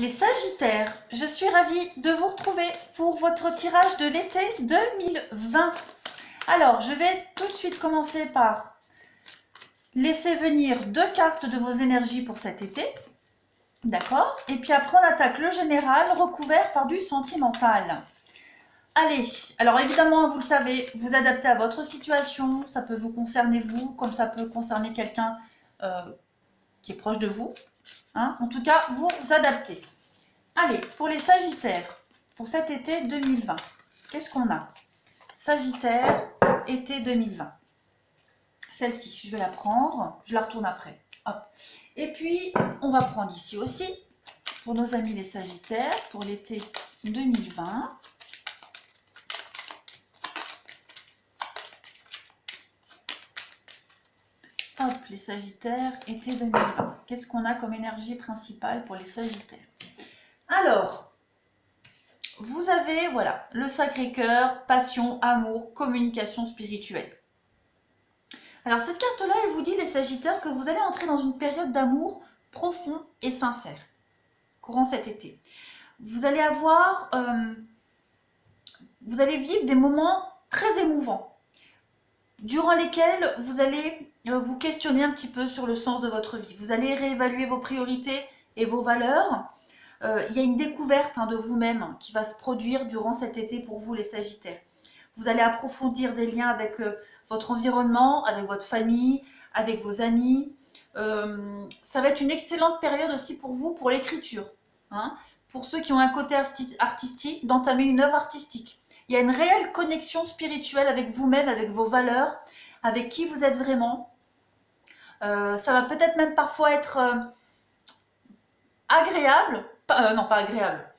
Les Sagittaires, je suis ravie de vous retrouver pour votre tirage de l'été 2020. Alors, je vais tout de suite commencer par laisser venir 2 cartes de vos énergies pour cet été. D'accord? Et puis après, on attaque le général recouvert par du sentimental. Allez, alors évidemment, vous le savez, vous adaptez à votre situation. Ça peut vous concerner vous, comme ça peut concerner quelqu'un qui est proche de vous. Hein? En tout cas, vous vous adaptez. Allez, pour les Sagittaires, pour cet été 2020, qu'est-ce qu'on a? Sagittaire, été 2020. Celle-ci, je vais la prendre, je la retourne après. Hop. Et puis, on va prendre ici aussi, pour nos amis les Sagittaires, pour l'été 2020. Hop, les Sagittaires, été 2020. Qu'est-ce qu'on a comme énergie principale pour les Sagittaires? Alors, vous avez, voilà, le Sacré-Cœur, passion, amour, communication spirituelle. Alors, cette carte-là, elle vous dit, les Sagittaires, que vous allez entrer dans une période d'amour profond et sincère, courant cet été. Vous allez avoir, vous allez vivre des moments très émouvants, durant lesquels vous allez vous questionner un petit peu sur le sens de votre vie. Vous allez réévaluer vos priorités et vos valeurs. Il y a une découverte de vous-même qui va se produire durant cet été pour vous les Sagittaires. Vous allez approfondir des liens avec votre environnement, avec votre famille, avec vos amis. Ça va être une excellente période aussi pour vous, pour l'écriture. Hein, pour ceux qui ont un côté artistique, d'entamer une œuvre artistique. Il y a une réelle connexion spirituelle avec vous-même, avec vos valeurs, avec qui vous êtes vraiment. Ça va peut-être même parfois être agréable, non pas agréable,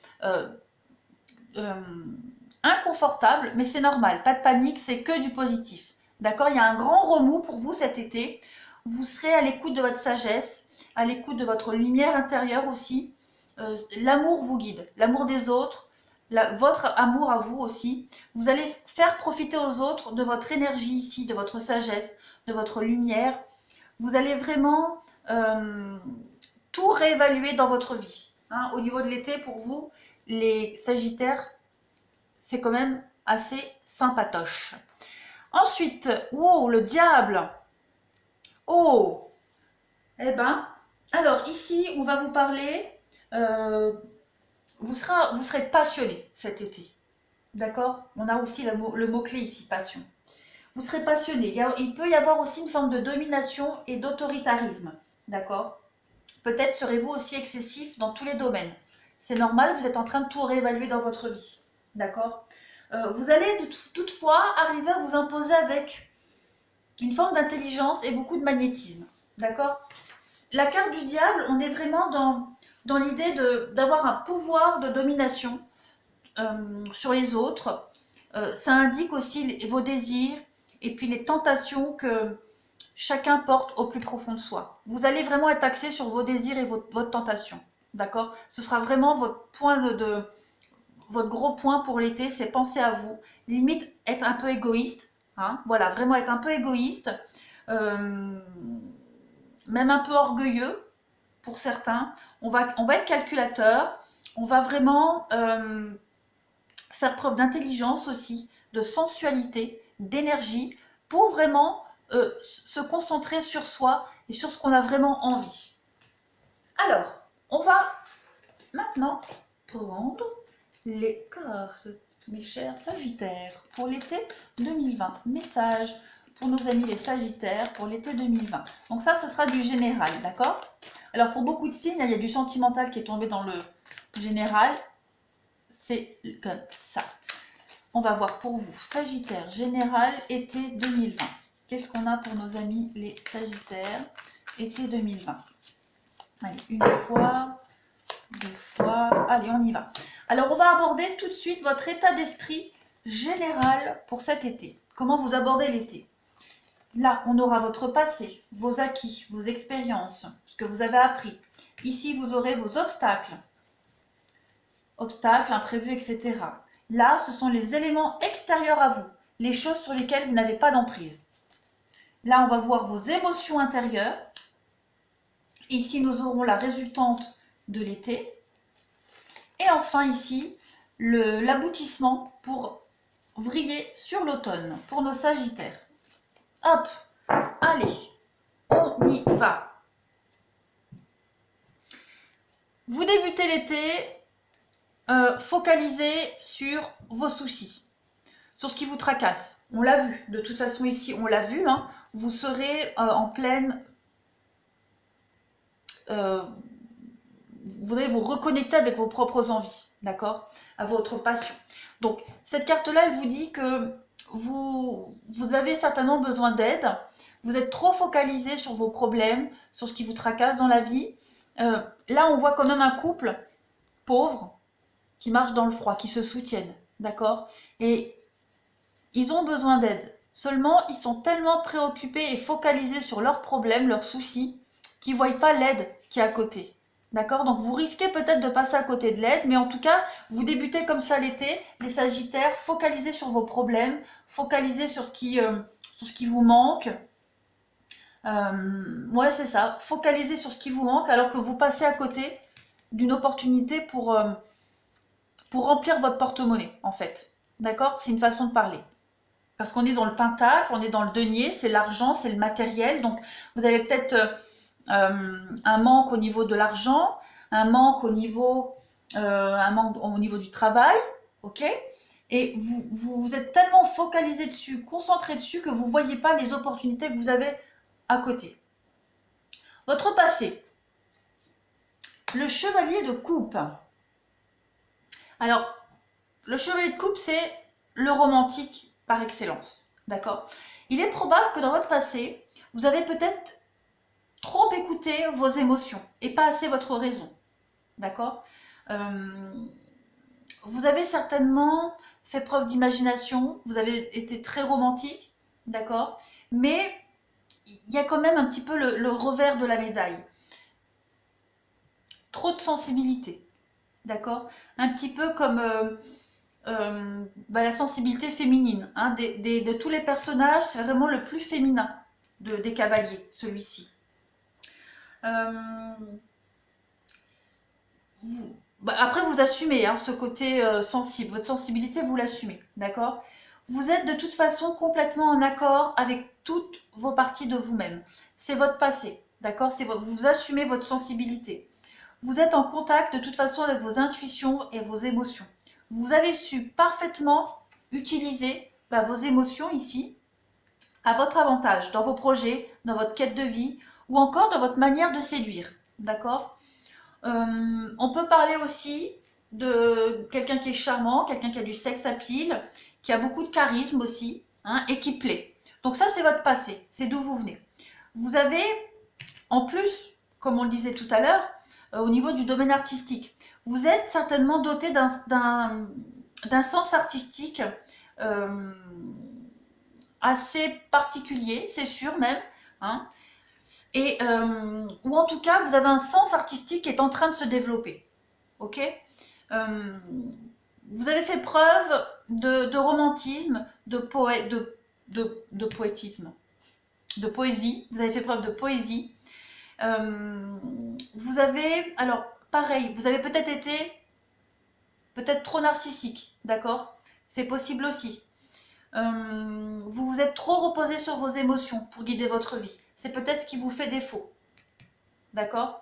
inconfortable, mais c'est normal, pas de panique, c'est que du positif. D'accord? Il y a un grand remous pour vous cet été. Vous serez à l'écoute de votre sagesse, à l'écoute de votre lumière intérieure aussi. L'amour vous guide, l'amour des autres, votre amour à vous aussi. Vous allez faire profiter aux autres de votre énergie ici, de votre sagesse, de votre lumière. Vous allez vraiment tout réévaluer dans votre vie. Hein, au niveau de l'été, pour vous, les Sagittaires, c'est quand même assez sympatoche. Ensuite, wow, le diable. Oh, eh ben, alors ici, on va vous parler, vous serez passionné cet été. D'accord? On a aussi le mot-clé ici, passion. Vous serez passionné. Il peut y avoir aussi une forme de domination et d'autoritarisme. D'accord? Peut-être serez-vous aussi excessif dans tous les domaines. C'est normal, vous êtes en train de tout réévaluer dans votre vie. D'accord? Vous allez toutefois arriver à vous imposer avec une forme d'intelligence et beaucoup de magnétisme. D'accord? La carte du diable, on est vraiment dans l'idée d'avoir un pouvoir de domination sur les autres. Ça indique aussi vos désirs et puis les tentations que chacun porte au plus profond de soi. Vous allez vraiment être axé sur vos désirs et votre tentation. D'accord? Ce sera vraiment votre point votre gros point pour l'été, c'est penser à vous. Limite, être un peu égoïste. Hein? Voilà, vraiment être un peu égoïste. Même un peu orgueilleux pour certains. On va être calculateur. On va vraiment faire preuve d'intelligence aussi, de sensualité, d'énergie, pour vraiment se concentrer sur soi et sur ce qu'on a vraiment envie. Alors, on va maintenant prendre les cartes, mes chers Sagittaires, pour l'été 2020. Message pour nos amis les Sagittaires pour l'été 2020. Donc ça, ce sera du général, d'accord? Alors pour beaucoup de signes, il y a du sentimental qui est tombé dans le général. C'est comme ça. On va voir pour vous, Sagittaire, général, été 2020. Qu'est-ce qu'on a pour nos amis les Sagittaires, été 2020? Allez, une fois, 2 fois, allez, on y va. Alors, on va aborder tout de suite votre état d'esprit général pour cet été. Comment vous abordez l'été? Là, on aura votre passé, vos acquis, vos expériences, ce que vous avez appris. Ici, vous aurez vos obstacles, imprévus, etc. Là, ce sont les éléments extérieurs à vous, les choses sur lesquelles vous n'avez pas d'emprise. Là, on va voir vos émotions intérieures. Ici, nous aurons la résultante de l'été. Et enfin ici, l'aboutissement pour vriller sur l'automne, pour nos sagittaires. Hop, allez, on y va. Vous débutez l'été, focalisez sur vos soucis, sur ce qui vous tracasse. On l'a vu, de toute façon ici, on l'a vu, hein, vous serez en pleine... vous voudrez vous reconnecter avec vos propres envies, d'accord, à votre passion. Donc, cette carte-là, elle vous dit que vous avez certainement besoin d'aide. Vous êtes trop focalisé sur vos problèmes, sur ce qui vous tracasse dans la vie. Là, on voit quand même un couple pauvre qui marche dans le froid, qui se soutiennent, d'accord? Et ils ont besoin d'aide. Seulement, ils sont tellement préoccupés et focalisés sur leurs problèmes, leurs soucis, qu'ils ne voient pas l'aide qui est à côté. D'accord? Donc vous risquez peut-être de passer à côté de l'aide, mais en tout cas, vous débutez comme ça l'été, les Sagittaires, focalisez sur vos problèmes, focalisez sur ce qui vous manque. Ouais, c'est ça, focalisez sur ce qui vous manque alors que vous passez à côté d'une opportunité pour remplir votre porte-monnaie, en fait. D'accord? C'est une façon de parler. Parce qu'on est dans le pentacle, on est dans le denier, c'est l'argent, c'est le matériel. Donc, vous avez peut-être un manque au niveau de l'argent, un manque au niveau du travail, ok? Et vous êtes tellement focalisé dessus, concentré dessus, que vous ne voyez pas les opportunités que vous avez à côté. Votre passé. Le chevalier de coupe. Alors, le chevalier de coupe, c'est le romantique par excellence, d'accord? Il est probable que dans votre passé, vous avez peut-être trop écouté vos émotions et pas assez votre raison, d'accord? Vous avez certainement fait preuve d'imagination, vous avez été très romantique, d'accord? Mais il y a quand même un petit peu le revers de la médaille. Trop de sensibilité, d'accord? Un petit peu comme la sensibilité féminine. Hein, de tous les personnages, c'est vraiment le plus féminin des cavaliers, celui-ci. Après, vous assumez hein, ce côté sensible. Votre sensibilité, vous l'assumez, d'accord? Vous êtes de toute façon complètement en accord avec toutes vos parties de vous-même. C'est votre passé, d'accord? Vous assumez votre sensibilité. Vous êtes en contact de toute façon avec vos intuitions et vos émotions. Vous avez su parfaitement utiliser vos émotions ici à votre avantage, dans vos projets, dans votre quête de vie ou encore dans votre manière de séduire, d'accord? On peut parler aussi de quelqu'un qui est charmant, quelqu'un qui a du sex appeal, qui a beaucoup de charisme aussi, hein, et qui plaît. Donc ça, c'est votre passé, c'est d'où vous venez. Vous avez, en plus, comme on le disait tout à l'heure, au niveau du domaine artistique, vous êtes certainement doté d'un sens artistique assez particulier, c'est sûr même, hein, et ou en tout cas vous avez un sens artistique qui est en train de se développer, ok? Vous avez fait preuve de romantisme, de poétisme, de poésie, vous avez fait preuve de poésie. Vous avez, alors pareil, vous avez peut-être été trop narcissique, d'accord? C'est possible aussi. Vous vous êtes trop reposé sur vos émotions pour guider votre vie. C'est peut-être ce qui vous fait défaut. D'accord?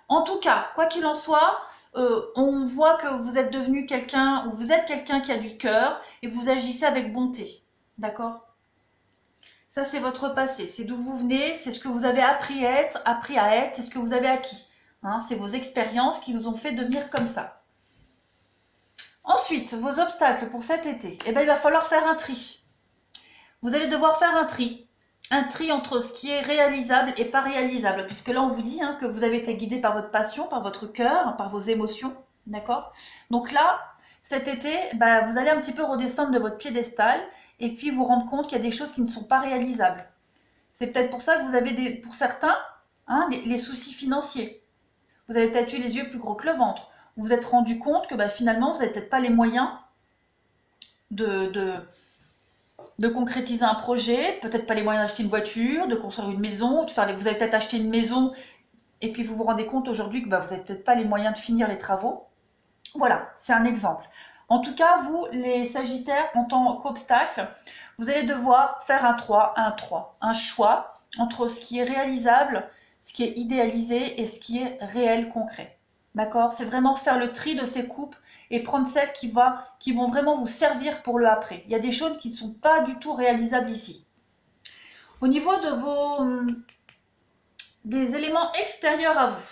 En tout cas, quoi qu'il en soit, on voit que vous êtes devenu quelqu'un, ou vous êtes quelqu'un qui a du cœur, et vous agissez avec bonté. D'accord? Ça, c'est votre passé. C'est d'où vous venez, c'est ce que vous avez appris à être, c'est ce que vous avez acquis. Hein, c'est vos expériences qui vous ont fait devenir comme ça. Ensuite, vos obstacles pour cet été. Eh bien, il va falloir faire un tri. Vous allez devoir faire un tri. Un tri entre ce qui est réalisable et pas réalisable. Puisque là, on vous dit hein, que vous avez été guidé par votre passion, par votre cœur, par vos émotions. D'accord? Donc là, cet été, vous allez un petit peu redescendre de votre piédestal et puis vous rendre compte qu'il y a des choses qui ne sont pas réalisables. C'est peut-être pour ça que vous avez, pour certains, hein, les soucis financiers. Vous avez peut-être eu les yeux plus gros que le ventre. Vous vous êtes rendu compte que finalement, vous n'avez peut-être pas les moyens de concrétiser un projet, peut-être pas les moyens d'acheter une voiture, de construire une maison, vous avez peut-être acheté une maison et puis vous vous rendez compte aujourd'hui que vous n'avez peut-être pas les moyens de finir les travaux. Voilà, c'est un exemple. En tout cas, vous, les Sagittaires, en tant qu'obstacle, vous allez devoir faire un choix entre ce qui est réalisable, ce qui est idéalisé et ce qui est réel, concret. D'accord? C'est vraiment faire le tri de ces coupes et prendre celles qui vont vraiment vous servir pour le après. Il y a des choses qui ne sont pas du tout réalisables ici. Au niveau de des éléments extérieurs à vous.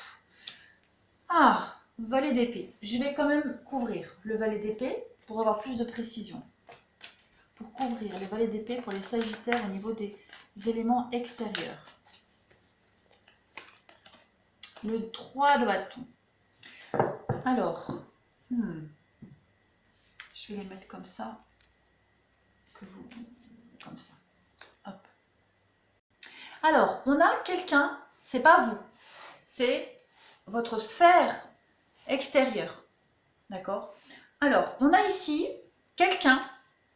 Ah, valet d'épée. Je vais quand même couvrir le valet d'épée pour avoir plus de précision. Pour couvrir les valets d'épée pour les Sagittaires au niveau des éléments extérieurs. Le 3 de bâton. Alors, je vais les mettre comme ça. Comme ça. Hop. Alors, on a quelqu'un, c'est pas vous, c'est votre sphère extérieure. D'accord? Alors, on a ici quelqu'un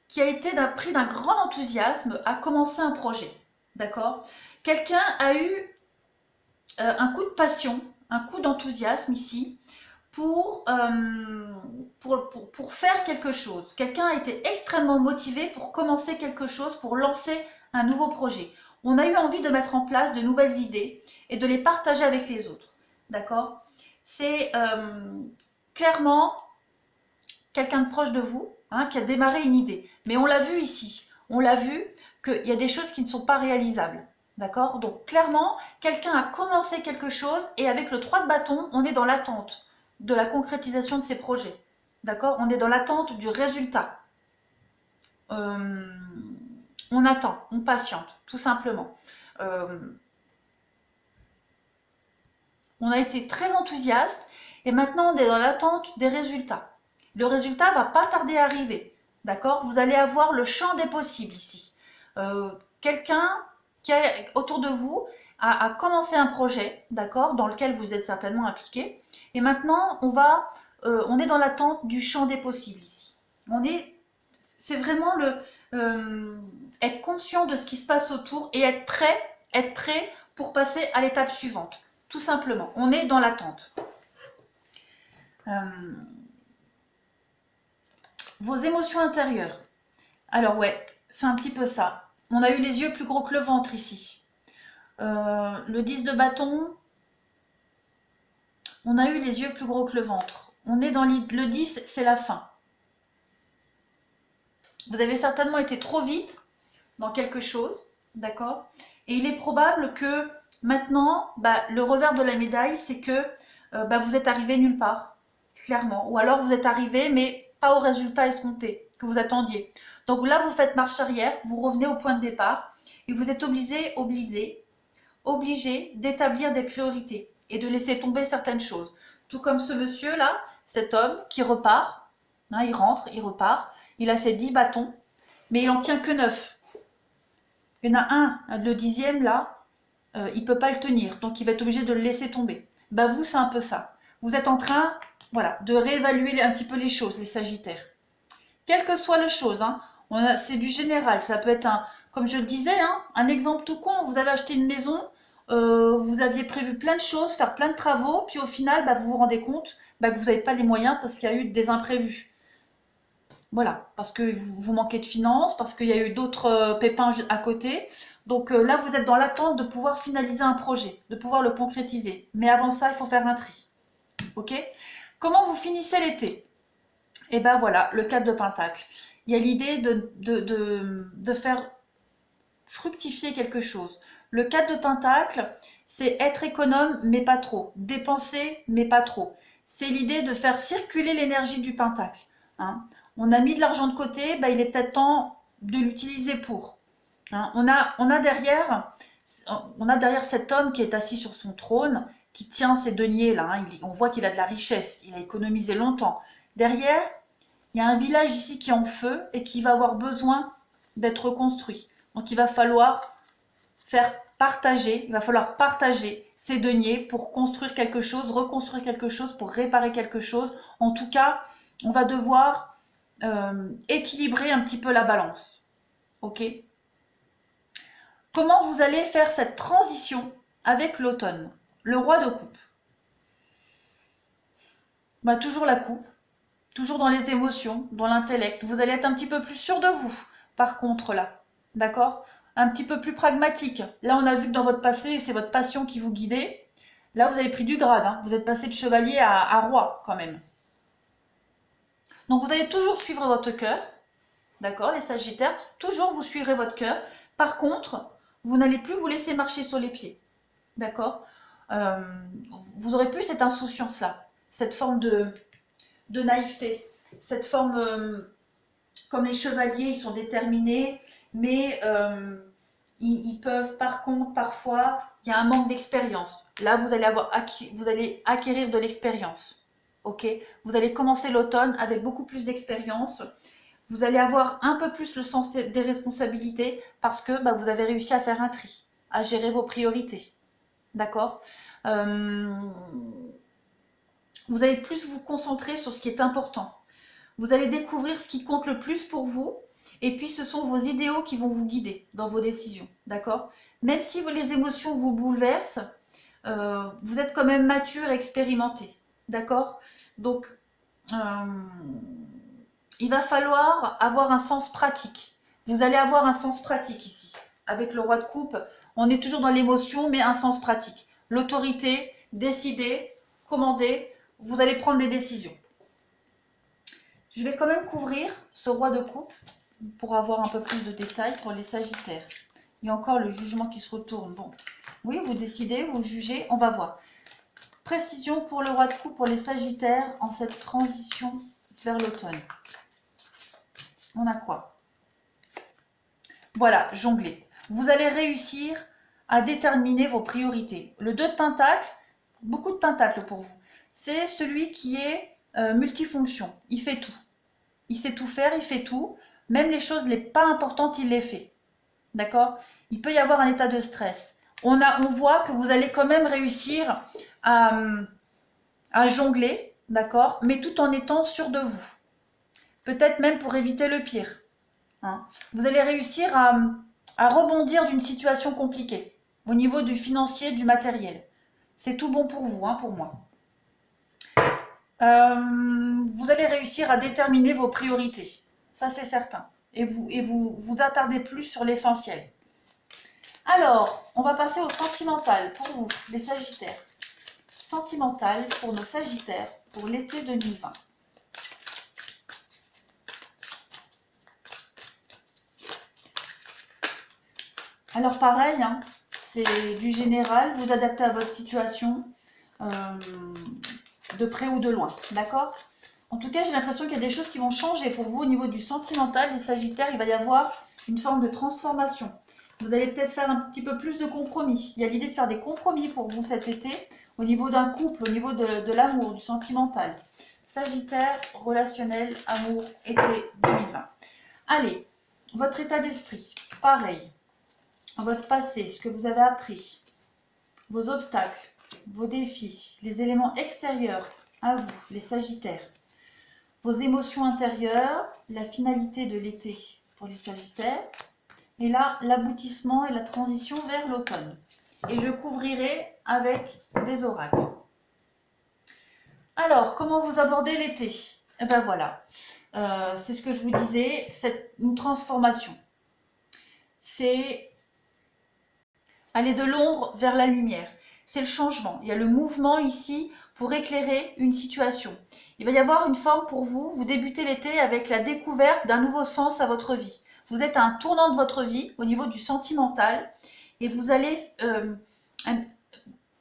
qui a été pris d'un grand enthousiasme à commencer un projet. D'accord? Quelqu'un a eu un coup de passion, un coup d'enthousiasme ici pour faire quelque chose. Quelqu'un a été extrêmement motivé pour commencer quelque chose, pour lancer un nouveau projet. On a eu envie de mettre en place de nouvelles idées et de les partager avec les autres. D'accord? C'est clairement quelqu'un de proche de vous qui a démarré une idée. Mais on l'a vu ici. On l'a vu qu'il y a des choses qui ne sont pas réalisables. D'accord? Donc clairement, quelqu'un a commencé quelque chose et avec le 3 de bâton, on est dans l'attente de la concrétisation de ses projets. D'accord? On est dans l'attente du résultat. On attend, on patiente, tout simplement. On a été très enthousiaste et maintenant on est dans l'attente des résultats. Le résultat va pas tarder à arriver. D'accord? Vous allez avoir le champ des possibles ici. Quelqu'un qui est autour de vous a commencé un projet, d'accord, dans lequel vous êtes certainement impliqué. Et maintenant, on est dans l'attente du champ des possibles ici. C'est vraiment être conscient de ce qui se passe autour et être prêt pour passer à l'étape suivante. Tout simplement, on est dans l'attente. Vos émotions intérieures. Alors ouais, c'est un petit peu ça. On a eu les yeux plus gros que le ventre ici. Le 10 de bâton, on a eu les yeux plus gros que le ventre. On est dans le 10, c'est la fin. Vous avez certainement été trop vite dans quelque chose, d'accord? Et il est probable que maintenant, le revers de la médaille, c'est que vous êtes arrivé nulle part, clairement. Ou alors vous êtes arrivé, mais pas au résultat escompté que vous attendiez. Donc là, vous faites marche arrière, vous revenez au point de départ et vous êtes obligé d'établir des priorités et de laisser tomber certaines choses. Tout comme ce monsieur-là, cet homme qui repart, il rentre, il repart, il a ses 10 bâtons, mais il n'en tient que 9. Il y en a un, le 10e là, il ne peut pas le tenir, donc il va être obligé de le laisser tomber. Vous, c'est un peu ça. Vous êtes en train de réévaluer un petit peu les choses, les Sagittaires. Quelle que soit la chose, c'est du général. Ça peut être, comme je le disais, un exemple tout con. Vous avez acheté une maison, vous aviez prévu plein de choses, faire plein de travaux, puis au final, vous vous rendez compte que vous n'avez pas les moyens parce qu'il y a eu des imprévus. Voilà, parce que vous manquez de finances, parce qu'il y a eu d'autres pépins à côté. Donc là, vous êtes dans l'attente de pouvoir finaliser un projet, de pouvoir le concrétiser. Mais avant ça, il faut faire un tri. Ok? Comment vous finissez l'été? Et voilà, le 4 de Pentacle. Il y a l'idée de faire fructifier quelque chose. Le 4 de Pentacle, c'est être économe, mais pas trop. Dépenser, mais pas trop. C'est l'idée de faire circuler l'énergie du Pentacle. On a mis de l'argent de côté, il est peut-être temps de l'utiliser pour. On a derrière cet homme qui est assis sur son trône, qui tient ses deniers là. On voit qu'il a de la richesse, il a économisé longtemps. Derrière, il y a un village ici qui est en feu et qui va avoir besoin d'être reconstruit. Donc il va falloir partager ces deniers pour construire quelque chose, reconstruire quelque chose, pour réparer quelque chose. En tout cas, on va devoir équilibrer un petit peu la balance. Ok? Comment vous allez faire cette transition avec l'automne? Le roi de coupe. Toujours la coupe. toujours dans les émotions, dans l'intellect. Vous allez être un petit peu plus sûr de vous, par contre, là. D'accord? Un petit peu plus pragmatique. Là, on a vu que dans votre passé, c'est votre passion qui vous guidait. Là, vous avez pris du grade. Hein. Vous êtes passé de chevalier à roi, quand même. Donc, vous allez toujours suivre votre cœur. D'accord, les Sagittaires, toujours vous suivrez votre cœur. Par contre, vous n'allez plus vous laisser marcher sur les pieds. D'accord? Vous aurez plus cette insouciance-là, cette forme de naïveté, cette forme, comme les chevaliers, ils sont déterminés, mais ils peuvent, par contre, parfois, il y a un manque d'expérience. Là, vous allez acquérir de l'expérience. Ok? Vous allez commencer l'automne avec beaucoup plus d'expérience. Vous allez avoir un peu plus le sens des responsabilités parce que bah, vous avez réussi à faire un tri, à gérer vos priorités. D'accord? Vous allez plus vous concentrer sur ce qui est important. Vous allez découvrir ce qui compte le plus pour vous. Et puis, ce sont vos idéaux qui vont vous guider dans vos décisions. D'accord? Même si les émotions vous bouleversent, vous êtes quand même mature et expérimenté. D'accord? Donc, il va falloir avoir un sens pratique. Vous allez avoir un sens pratique ici. Avec le roi de coupe, on est toujours dans l'émotion, mais un sens pratique. L'autorité, décider, commander, vous allez prendre des décisions. Je vais quand même couvrir ce roi de coupe pour avoir un peu plus de détails pour les Sagittaires. Il y a encore le jugement qui se retourne. Bon, oui, vous décidez, vous jugez, on va voir. Précision pour le roi de coupe pour les Sagittaires en cette transition vers l'automne. On a quoi? Voilà, jongler. Vous allez réussir à déterminer vos priorités. Le 2 de Pentacle, beaucoup de Pentacles pour vous. C'est celui qui est multifonction. Il fait tout. Il sait tout faire, il fait tout. Même les choses les pas importantes, il les fait. D'accord? Il peut y avoir un état de stress. On voit que vous allez quand même réussir à jongler, d'accord? Mais tout en étant sûr de vous. Peut-être même pour éviter le pire. Hein. Vous allez réussir à rebondir d'une situation compliquée au niveau du financier, du matériel. C'est tout bon pour vous, hein, pour moi. Vous allez réussir à déterminer vos priorités. Ça, c'est certain. Et vous attardez plus sur l'essentiel. Alors, on va passer au sentimental pour vous, les Sagittaires. Sentimental pour nos Sagittaires pour l'été 2020. Alors pareil, hein, c'est du général, vous adaptez à votre situation de près ou de loin, d'accord? En tout cas, j'ai l'impression qu'il y a des choses qui vont changer pour vous au niveau du sentimental. Les Sagittaires, il va y avoir une forme de transformation. Vous allez peut-être faire un petit peu plus de compromis. Il y a l'idée de faire des compromis pour vous cet été au niveau d'un couple, au niveau de l'amour, du sentimental. Sagittaire, relationnel, amour, été 2020. Allez, votre état d'esprit, pareil. Votre passé, ce que vous avez appris, vos obstacles, vos défis, les éléments extérieurs à vous, les Sagittaires, vos émotions intérieures, la finalité de l'été pour les Sagittaires, et là, l'aboutissement et la transition vers l'automne. Et je couvrirai avec des oracles. Alors, comment vous abordez l'été? Eh bien voilà, c'est ce que je vous disais, c'est une transformation. C'est aller de l'ombre vers la lumière. C'est le changement. Il y a le mouvement ici pour éclairer une situation. Il va y avoir une forme pour vous. Vous débutez l'été avec la découverte d'un nouveau sens à votre vie. Vous êtes à un tournant de votre vie au niveau du sentimental et vous allez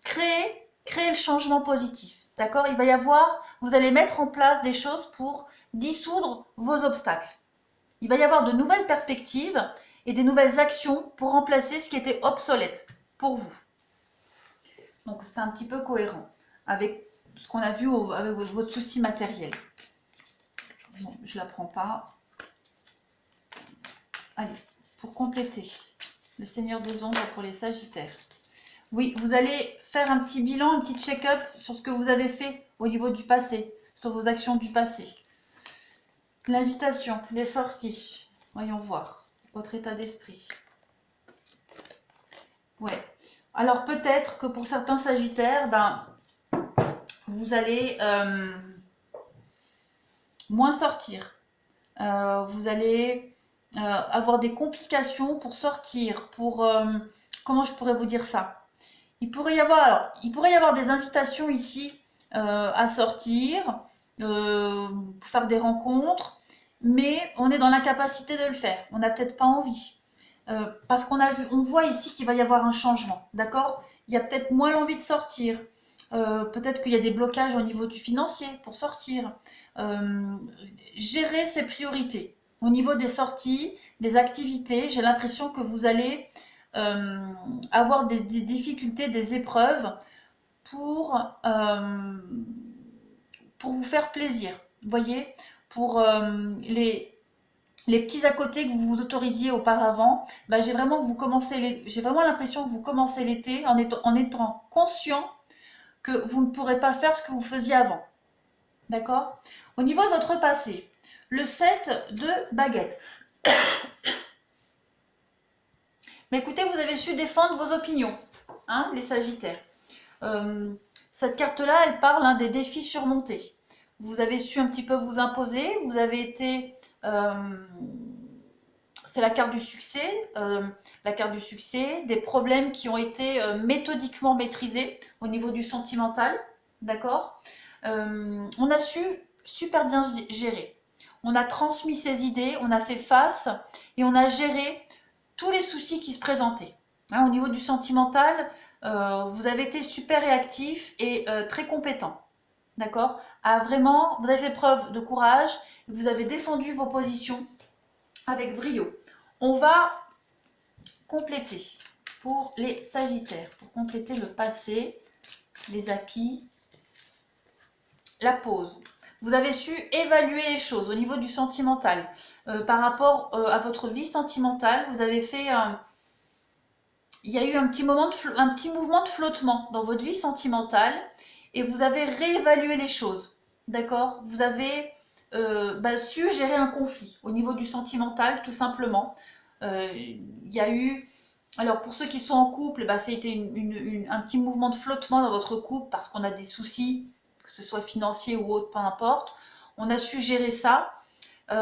créer le changement positif. D'accord? Il va y avoir, vous allez mettre en place des choses pour dissoudre vos obstacles. Il va y avoir de nouvelles perspectives et des nouvelles actions pour remplacer ce qui était obsolète pour vous. Donc c'est un petit peu cohérent avec ce qu'on a vu avec votre souci matériel. Bon, je ne la prends pas. Allez, pour compléter, le Seigneur des Ombres pour les Sagittaires. Oui, vous allez faire un petit bilan, un petit check-up sur ce que vous avez fait au niveau du passé, sur vos actions du passé. L'invitation, les sorties, voyons voir votre état d'esprit. Ouais. Alors peut-être que pour certains Sagittaires, vous allez moins sortir. Vous allez avoir des complications pour sortir, comment je pourrais vous dire ça? Il pourrait y avoir des invitations ici à sortir, pour faire des rencontres, mais on est dans l'incapacité de le faire. On n'a peut-être pas envie. Parce on voit ici qu'il va y avoir un changement, d'accord? Il y a peut-être moins l'envie de sortir. Peut-être qu'il y a des blocages au niveau du financier pour sortir. Gérer ses priorités. Au niveau des sorties, des activités, j'ai l'impression que vous allez avoir des difficultés, des épreuves pour, euh, pour vous faire plaisir. Vous voyez, pour les petits à côté que vous vous autorisiez auparavant, bah, j'ai vraiment l'impression que vous commencez l'été en étant conscient que vous ne pourrez pas faire ce que vous faisiez avant. D'accord? Au niveau de votre passé, le 7 de baguette. Mais écoutez, vous avez su défendre vos opinions, hein, les Sagittaires. Cette carte-là, elle parle des défis surmontés. Vous avez su un petit peu vous imposer, vous avez été... c'est la carte du succès, des problèmes qui ont été méthodiquement maîtrisés au niveau du sentimental, d'accord. On a su super bien gérer. On a transmis ses idées, on a fait face et on a géré tous les soucis qui se présentaient. Hein, au niveau du sentimental, vous avez été super réactif et très compétent. D'accord? Vous avez fait preuve de courage, vous avez défendu vos positions avec brio. On va compléter pour les Sagittaires, pour compléter le passé, les acquis, la pause. Vous avez su évaluer les choses au niveau du sentimental. Par rapport à votre vie sentimentale, vous avez fait il y a eu un petit mouvement de flottement dans votre vie sentimentale et vous avez réévalué les choses. D'accord? Vous avez su gérer un conflit au niveau du sentimental, tout simplement. Il y a eu... Alors, pour ceux qui sont en couple, c'était un petit mouvement de flottement dans votre couple parce qu'on a des soucis, que ce soit financier ou autre, peu importe. On a su gérer ça. Il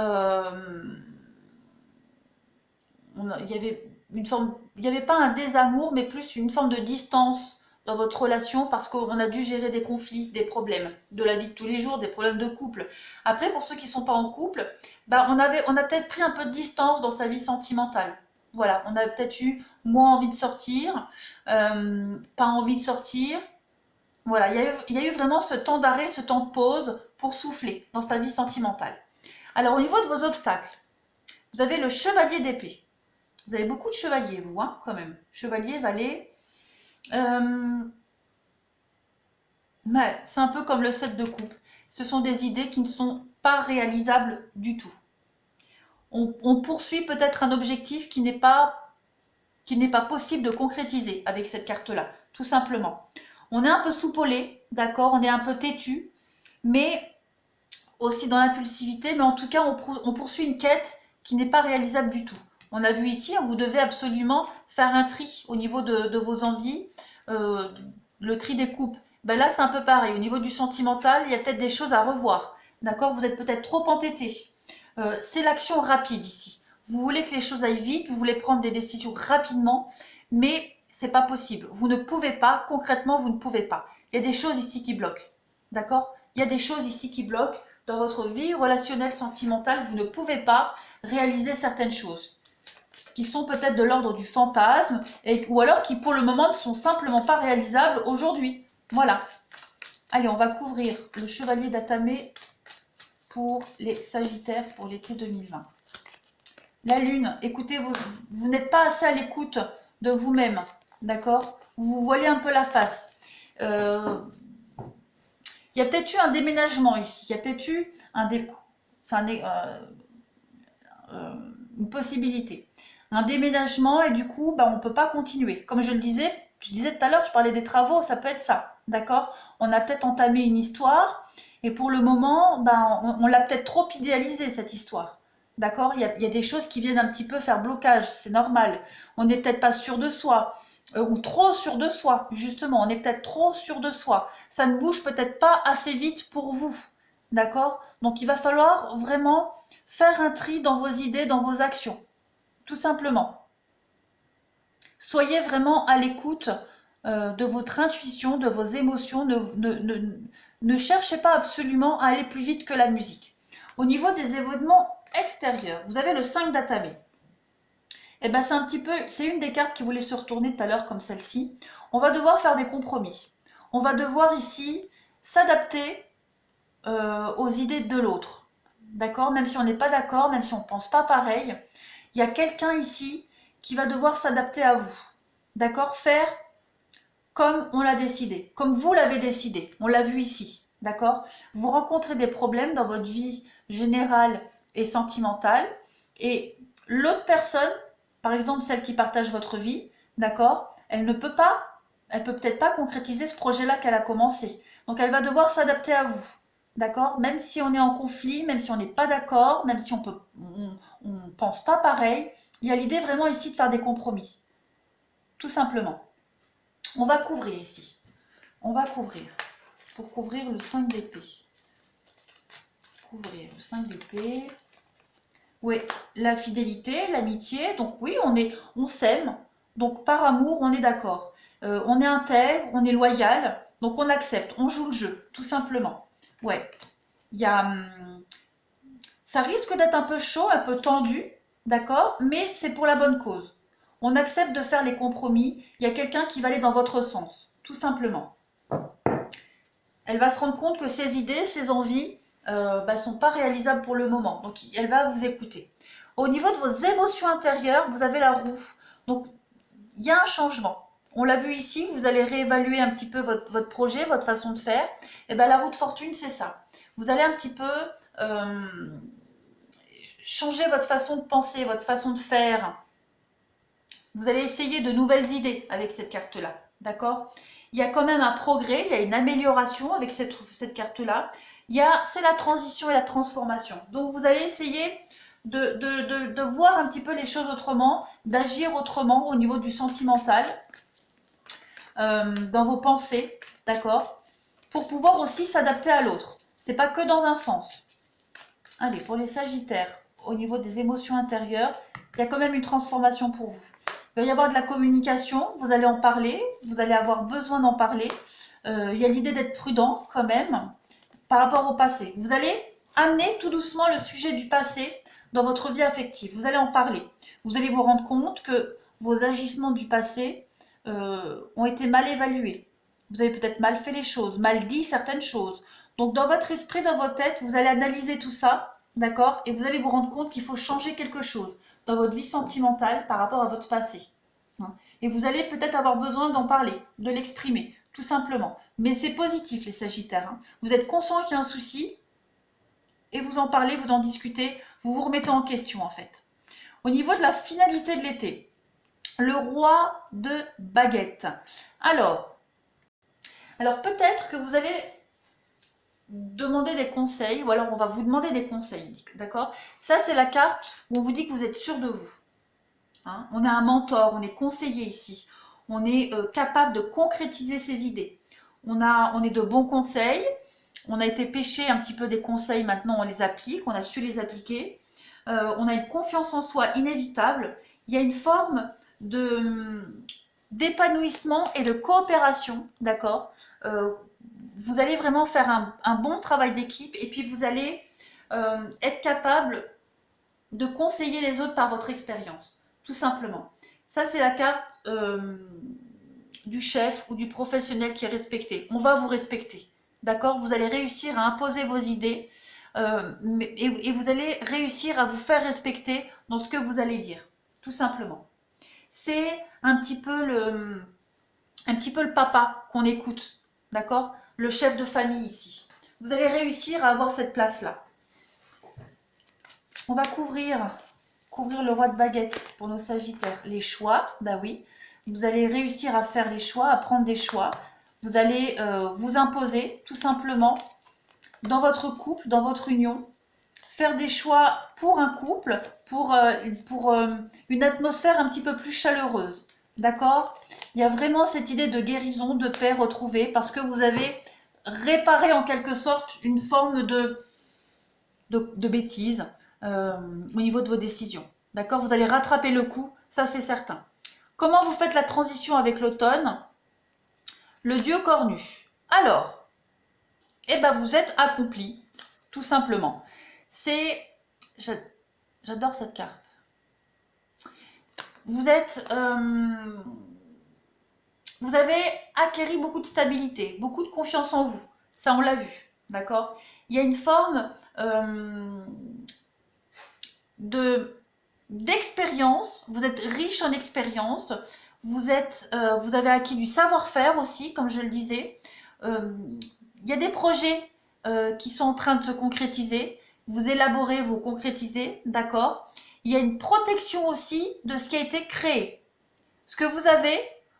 y avait pas un désamour, mais plus une forme de distance dans votre relation parce qu'on a dû gérer des conflits, des problèmes de la vie de tous les jours, des problèmes de couple. Après, pour ceux qui ne sont pas en couple, on a peut-être pris un peu de distance dans sa vie sentimentale. Voilà, on a peut-être eu moins envie de sortir, pas envie de sortir. Voilà, il y a eu vraiment ce temps d'arrêt, ce temps de pause pour souffler dans sa vie sentimentale. Alors, au niveau de vos obstacles, vous avez le chevalier d'épée. Vous avez beaucoup de chevaliers, vous, hein, quand même. Chevalier, valet. C'est un peu comme le 7 de coupe. Ce sont des idées qui ne sont pas réalisables du tout. On poursuit peut-être un objectif qui n'est pas possible de concrétiser avec cette carte-là, tout simplement. On est un peu soupolé, d'accord, on est un peu têtu, mais aussi dans l'impulsivité, mais en tout cas, on poursuit une quête qui n'est pas réalisable du tout. On a vu ici, vous devez absolument faire un tri au niveau de vos envies, le tri des coupes. Là, c'est un peu pareil. Au niveau du sentimental, il y a peut-être des choses à revoir. D'accord? Vous êtes peut-être trop entêté. C'est l'action rapide ici. Vous voulez que les choses aillent vite, vous voulez prendre des décisions rapidement, mais c'est pas possible. Vous ne pouvez pas, concrètement, vous ne pouvez pas. Il y a des choses ici qui bloquent. D'accord? Il y a des choses ici qui bloquent. Dans votre vie relationnelle, sentimentale, vous ne pouvez pas réaliser certaines choses qui sont peut-être de l'ordre du fantasme, ou alors qui pour le moment ne sont simplement pas réalisables aujourd'hui. Voilà. Allez, on va couvrir le chevalier d'Atamé pour les Sagittaires pour l'été 2020. La Lune, écoutez, vous n'êtes pas assez à l'écoute de vous-même, d'accord? Vous vous voilez un peu la face. Il y a peut-être eu un déménagement ici. Il y a peut-être eu une possibilité. Un déménagement et du coup, on ne peut pas continuer. Comme je disais tout à l'heure, je parlais des travaux, ça peut être ça, d'accord? On a peut-être entamé une histoire et pour le moment, on l'a peut-être trop idéalisé cette histoire, d'accord? Il y a des choses qui viennent un petit peu faire blocage, c'est normal. On n'est peut-être pas sûr de soi ou trop sûr de soi, justement, on est peut-être trop sûr de soi. Ça ne bouge peut-être pas assez vite pour vous, D'accord? Donc il va falloir vraiment faire un tri dans vos idées, dans vos actions. Tout simplement. Soyez vraiment à l'écoute de votre intuition, de vos émotions. Ne cherchez pas absolument à aller plus vite que la musique. Au niveau des événements extérieurs, vous avez le 5 d'Atame. Et ben c'est une des cartes qui voulait se retourner tout à l'heure comme celle-ci. On va devoir faire des compromis. On va devoir ici s'adapter aux idées de l'autre. D'accord? Même si on n'est pas d'accord, même si on ne pense pas pareil, il y a quelqu'un ici qui va devoir s'adapter à vous. D'accord? Faire comme on l'a décidé, comme vous l'avez décidé. On l'a vu ici. D'accord? Vous rencontrez des problèmes dans votre vie générale et sentimentale. Et l'autre personne, par exemple celle qui partage votre vie, d'accord? Elle peut peut-être pas concrétiser ce projet-là qu'elle a commencé. Donc elle va devoir s'adapter à vous. D'accord? Même si on est en conflit, même si on n'est pas d'accord, même si on pense pas pareil, il y a l'idée vraiment ici de faire des compromis. Tout simplement. On va couvrir ici. On va couvrir. Pour couvrir le 5 d'épée. Couvrir le 5 d'épée. Oui, la fidélité, l'amitié. Donc oui, on s'aime. Donc par amour, on est d'accord. On est intègre, on est loyal. Donc on accepte, on joue le jeu, tout simplement. Ouais. Ça risque d'être un peu chaud, un peu tendu, d'accord? Mais c'est pour la bonne cause. On accepte de faire les compromis. Il y a quelqu'un qui va aller dans votre sens, tout simplement. Elle va se rendre compte que ses idées, ses envies, sont pas réalisables pour le moment. Donc elle va vous écouter. Au niveau de vos émotions intérieures, vous avez la roue. Donc il y a un changement. On l'a vu ici, vous allez réévaluer un petit peu votre projet, votre façon de faire. Et bien la roue de fortune, c'est ça. Vous allez un petit peu changer votre façon de penser, votre façon de faire. Vous allez essayer de nouvelles idées avec cette carte-là. D'accord? Il y a quand même un progrès, il y a une amélioration avec cette carte-là. C'est la transition et la transformation. Donc vous allez essayer de voir un petit peu les choses autrement, d'agir autrement au niveau du sentimental, dans vos pensées, d'accord? Pour pouvoir aussi s'adapter à l'autre. C'est pas que dans un sens. Allez, pour les Sagittaires, au niveau des émotions intérieures, il y a quand même une transformation pour vous. Il va y avoir de la communication, vous allez en parler, vous allez avoir besoin d'en parler. Il y a l'idée d'être prudent quand même par rapport au passé. Vous allez amener tout doucement le sujet du passé dans votre vie affective. Vous allez en parler. Vous allez vous rendre compte que vos agissements du passé ont été mal évalués. Vous avez peut-être mal fait les choses, mal dit certaines choses. Donc dans votre esprit, dans votre tête, vous allez analyser tout ça, d'accord? Et vous allez vous rendre compte qu'il faut changer quelque chose dans votre vie sentimentale par rapport à votre passé. Et vous allez peut-être avoir besoin d'en parler, de l'exprimer, tout simplement. Mais c'est positif les Sagittaires. Vous êtes conscient qu'il y a un souci et vous en parlez, vous en discutez, vous vous remettez en question en fait. Au niveau de la finalité de l'été, le roi de baguette. Alors peut-être que vous allez demander des conseils, ou alors on va vous demander des conseils, d'accord? Ça, c'est la carte où on vous dit que vous êtes sûr de vous. On a un mentor, on est conseiller ici. On est capable de concrétiser ses idées. On est de bons conseils. On a été pêché un petit peu des conseils, maintenant on les applique, on a su les appliquer. On a une confiance en soi inévitable. Il y a une forme d'épanouissement et de coopération, d'accord? Vous allez vraiment faire un bon travail d'équipe et puis vous allez être capable de conseiller les autres par votre expérience, tout simplement. Ça, c'est la carte du chef ou du professionnel qui est respecté. On va vous respecter, d'accord? Vous allez réussir à imposer vos idées et vous allez réussir à vous faire respecter dans ce que vous allez dire, tout simplement. C'est un petit peu le papa qu'on écoute, d'accord? Le chef de famille ici. Vous allez réussir à avoir cette place-là. On va couvrir le roi de baguette pour nos Sagittaires. Les choix, bah oui. Vous allez réussir à faire les choix, à prendre des choix. Vous allez vous imposer tout simplement dans votre couple, dans votre union. Faire des choix pour un couple, pour une atmosphère un petit peu plus chaleureuse. D'accord? Il y a vraiment cette idée de guérison, de paix retrouvée parce que vous avez réparer en quelque sorte une forme de bêtise au niveau de vos décisions. D'accord? Vous allez rattraper le coup, ça c'est certain. Comment vous faites la transition avec l'automne? Le dieu cornu. Alors, eh ben vous êtes accompli, tout simplement. C'est... J'adore cette carte. Vous êtes... vous avez acquéri beaucoup de stabilité, beaucoup de confiance en vous. Ça, on l'a vu. D'accord? Il y a une forme d'expérience. Vous êtes riche en expérience. Vous avez acquis du savoir-faire aussi, comme je le disais. Il y a des projets qui sont en train de se concrétiser. Vous élaborez, vous concrétisez, d'accord? Il y a une protection aussi de ce qui a été créé. Ce que vous avez,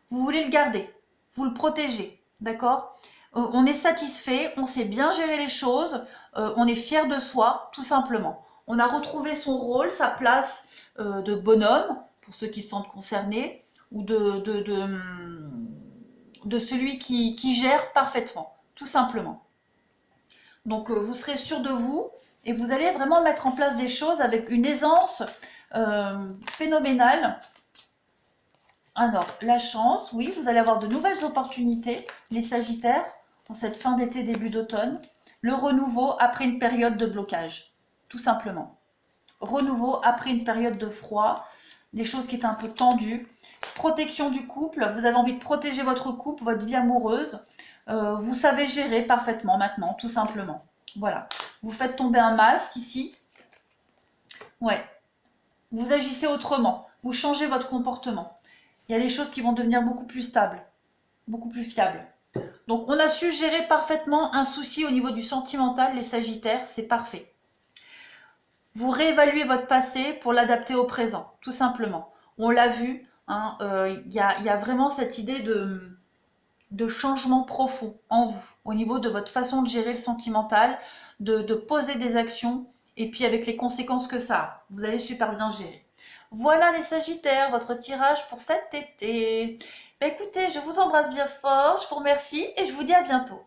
vous voulez le garder, vous le protégez, d'accord? On est satisfait, on sait bien gérer les choses, on est fier de soi, tout simplement. On a retrouvé son rôle, sa place de bonhomme, pour ceux qui se sentent concernés, ou de celui qui gère parfaitement, tout simplement. Donc vous serez sûr de vous et vous allez vraiment mettre en place des choses avec une aisance phénoménale. Alors, la chance, oui, vous allez avoir de nouvelles opportunités, les Sagittaires, en cette fin d'été, début d'automne. Le renouveau après une période de blocage, tout simplement. Renouveau après une période de froid, des choses qui étaient un peu tendues. Protection du couple, vous avez envie de protéger votre couple, votre vie amoureuse. Vous savez gérer parfaitement maintenant, tout simplement. Voilà. Vous faites tomber un masque ici. Ouais. Vous agissez autrement. Vous changez votre comportement. Il y a des choses qui vont devenir beaucoup plus stables, beaucoup plus fiables. Donc, on a su gérer parfaitement un souci au niveau du sentimental, les Sagittaires, c'est parfait. Vous réévaluez votre passé pour l'adapter au présent, tout simplement. On l'a vu, hein, y a vraiment cette idée de changement profond en vous, au niveau de votre façon de gérer le sentimental, de poser des actions, et puis avec les conséquences que ça a. Vous allez super bien gérer. Voilà les Sagittaires, votre tirage pour cet été. Écoutez, je vous embrasse bien fort, je vous remercie et je vous dis à bientôt.